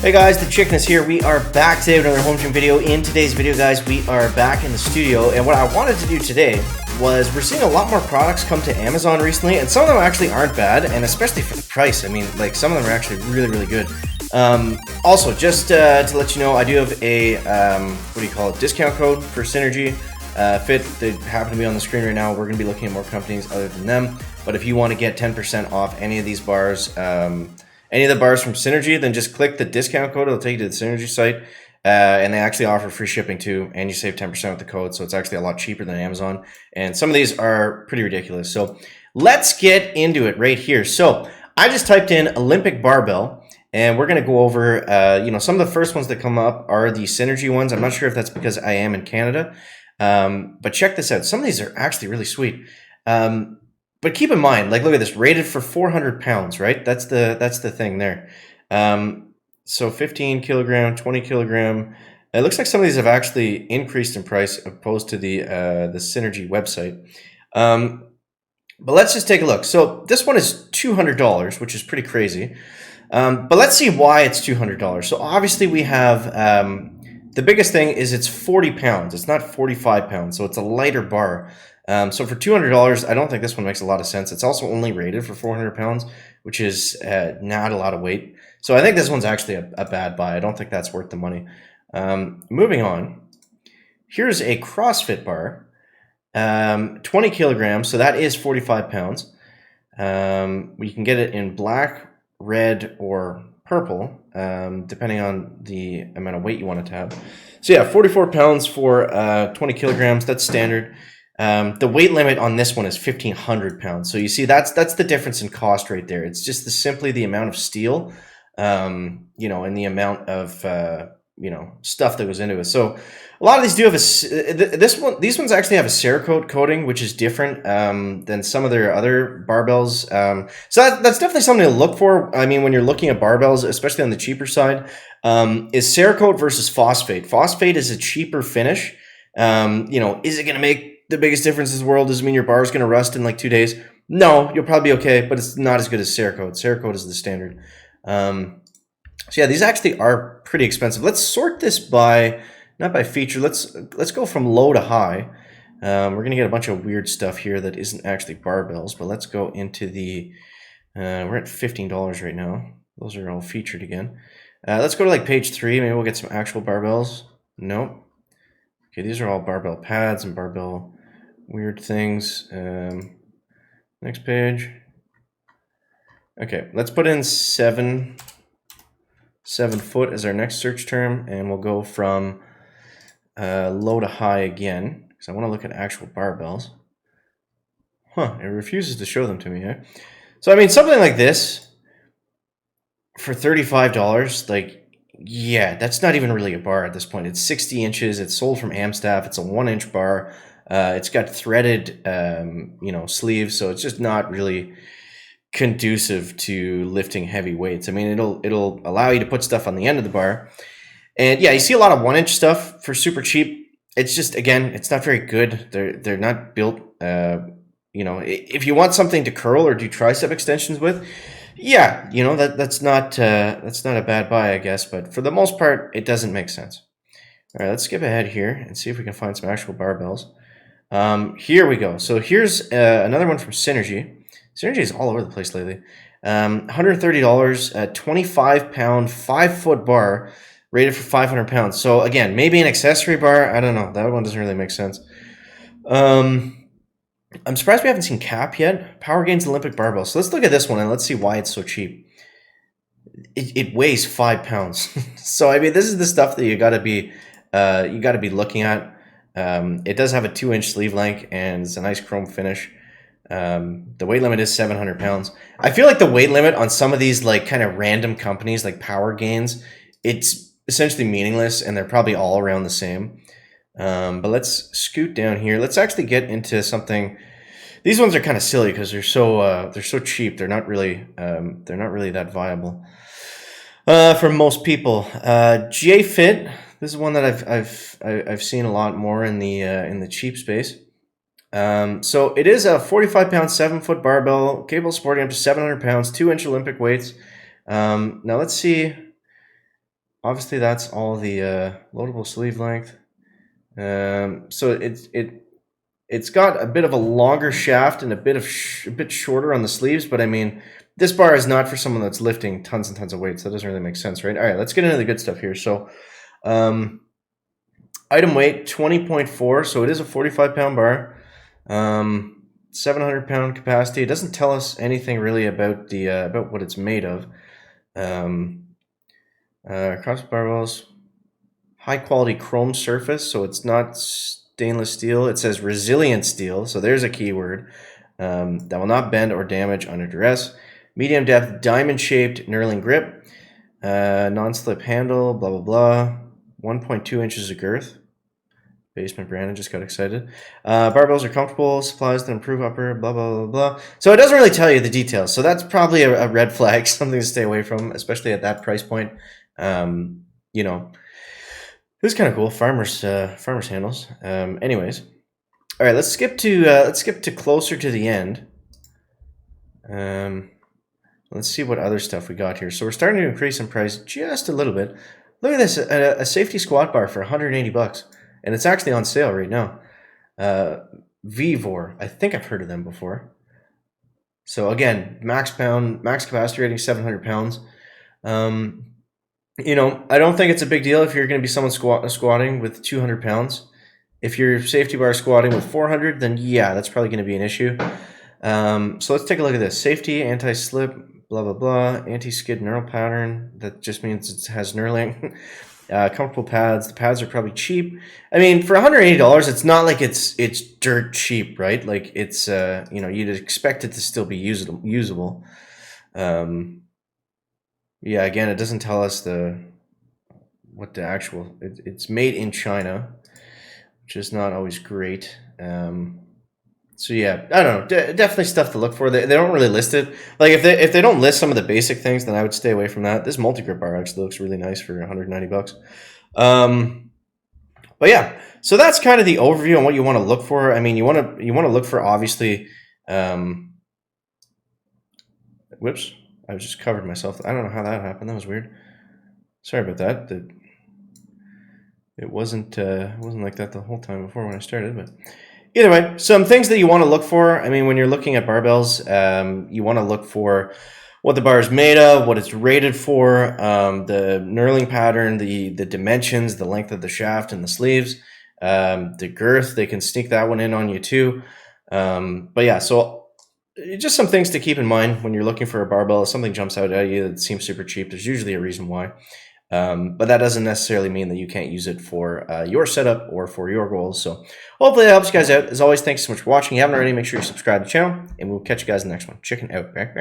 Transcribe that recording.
Hey guys, the Chickness here. We are back today with another home gym video. In today's video, guys, we are back in the studio, and what I wanted to do today was we're seeing a lot more products come to Amazon recently, and some of them actually aren't bad, and especially for the price. I mean, like, some of them are actually really, really good. Also, just to let you know, I do have a, discount code for Synergy Fit that happen to be on the screen right now. We're going to be looking at more companies other than them, but if you want to get 10% off any of these bars, any of the bars from Synergy, then just click the discount code. It'll take you to the Synergy site, and they actually offer free shipping too, and you save 10% with the code, so it's actually a lot cheaper than Amazon, and some of these are pretty ridiculous. So let's get into it right here. So I just typed in Olympic barbell, and we're going to go over, some of the first ones that come up are the Synergy ones. I'm not sure if that's because I am in Canada, but check this out. Some of these are actually really sweet. But keep in mind, like, look at this, rated for 400 pounds, right? That's the thing there. So 15 kilogram, 20 kilogram. It looks like some of these have actually increased in price opposed to the Synergy website. But let's just take a look. So this one is $200, which is pretty crazy. But let's see why it's $200. So obviously we have, the biggest thing is it's 40 pounds. It's not 45 pounds, so it's a lighter bar. So for $200, I don't think this one makes a lot of sense. It's also only rated for 400 pounds, which is not a lot of weight. So I think this one's actually a bad buy. I don't think that's worth the money. Moving on, here's a CrossFit bar, 20 kilograms. So that is 45 pounds. You can get it in black, red, or purple, depending on the amount of weight you want it to have. So yeah, 44 pounds for 20 kilograms. That's standard. The weight limit on this one is 1,500 pounds. So you see, that's the difference in cost right there. It's just simply the amount of steel, and the amount of, stuff that goes into it. So a lot of these do have these ones actually have a Cerakote coating, which is different, than some of their other barbells. So that's definitely something to look for. I mean, when you're looking at barbells, especially on the cheaper side, is Cerakote versus phosphate. Phosphate is a cheaper finish. Is it going to make the biggest difference in the world? Does it mean your bar is going to rust in like 2 days? No, you'll probably be okay, but it's not as good as Cerakote. Cerakote is the standard. So yeah, these actually are pretty expensive. Let's sort this by, not by feature. Let's go from low to high. We're going to get a bunch of weird stuff here that isn't actually barbells, but let's go into the, we're at $15 right now. Those are all featured again. Let's go to like page 3. Maybe we'll get some actual barbells. Nope. Okay, these are all barbell pads and barbell weird things. Next page. Okay, let's put in 7 foot as our next search term, and we'll go from low to high again, because I want to look at actual barbells. It refuses to show them to me, eh? So, I mean, something like this for $35, like, yeah, that's not even really a bar at this point. It's 60 inches. It's sold from Amstaff. It's a 1-inch bar. It's got threaded, sleeves, so it's just not really conducive to lifting heavy weights. I mean, it'll allow you to put stuff on the end of the bar, and yeah, you see a lot of 1-inch stuff for super cheap. It's just, again, it's not very good. They're not built. If you want something to curl or do tricep extensions with, yeah, that's not a bad buy, I guess. But for the most part, it doesn't make sense. All right, let's skip ahead here and see if we can find some actual barbells. Here we go. So here's another one from Synergy. Synergy is all over the place lately. $130, a 25-pound, 5-foot bar rated for 500 pounds. So again, maybe an accessory bar. I don't know. That one doesn't really make sense. I'm surprised we haven't seen Cap yet. Power Gains Olympic barbell. So let's look at this one and let's see why it's so cheap. It weighs 5 pounds. So I mean, this is the stuff that you got to be looking at. It does have a 2-inch sleeve length and it's a nice chrome finish. The weight limit is 700 pounds. I feel like the weight limit on some of these like kind of random companies like Power Gains, it's essentially meaningless, and they're probably all around the same. But let's scoot down here. Let's actually get into something. These ones are kind of silly because they're so cheap. They're not really that viable for most people. J-Fit. This is one that I've seen a lot more in the cheap space. So it is a 45-pound, 7-foot barbell, capable of supporting up to 700 pounds, 2-inch Olympic weights. Now let's see. obviously that's all the loadable sleeve length. So it's got a bit of a longer shaft and a bit shorter on the sleeves, but I mean, this bar is not for someone that's lifting tons and tons of weights. That doesn't really make sense, right? All right, let's get into the good stuff here. So, item weight 20.4, so it is a 45-pound bar. 700-pound capacity. It doesn't tell us anything really about the about what it's made of. Cross barbells, high quality chrome surface, so it's not stainless steel. It says resilient steel, so there's a keyword. That will not bend or damage under duress. Medium depth diamond shaped knurling grip. Non-slip handle, blah blah blah. 1.2 inches of girth. Basement Brandon just got excited. Barbells are comfortable, supplies to improve upper, blah, blah, blah, blah. So it doesn't really tell you the details. So that's probably a red flag, something to stay away from, especially at that price point. You know, this is kind of cool. Farmers handles. Anyways, all right, let's skip to closer to the end. Let's see what other stuff we got here. So we're starting to increase in price just a little bit. Look at this, a safety squat bar for 180 bucks. And it's actually on sale right now. Vivor, I think I've heard of them before. So again, max capacity rating 700 pounds. You know, I don't think it's a big deal if you're going to be someone squatting with 200 pounds. If your safety bar is squatting with 400, then yeah, that's probably going to be an issue. So let's take a look at this. Safety, anti-slip, blah, blah, blah. Anti-skid knurl pattern. That just means it has knurling. Comfortable pads. The pads are probably cheap. I mean, for $180, it's not like it's dirt cheap, right? Like it's you know, you'd expect it to still be usable. Yeah, again, it doesn't tell us what the actual. It's made in China, which is not always great. So yeah, I don't know. Definitely stuff to look for. They don't really list it. Like if they don't list some of the basic things, then I would stay away from that. This multi-grip bar actually looks really nice for 190 bucks. But yeah, so that's kind of the overview on what you want to look for. I mean, you want to look for obviously. Whoops, I just covered myself. I don't know how that happened. That was weird. Sorry about that. It wasn't like that the whole time before when I started, but. Either way, some things that you want to look for. I mean, when you're looking at barbells, you want to look for what the bar is made of, what it's rated for, the knurling pattern, the dimensions, the length of the shaft and the sleeves, the girth. They can sneak that one in on you too. But yeah, so just some things to keep in mind when you're looking for a barbell. If something jumps out at you that seems super cheap, there's usually a reason why. But that doesn't necessarily mean that you can't use it for your setup or for your goals. So hopefully that helps you guys out. As always, thanks so much for watching. If you haven't already, make sure you subscribe to the channel, and we'll catch you guys in the next one. Chicken out. Back.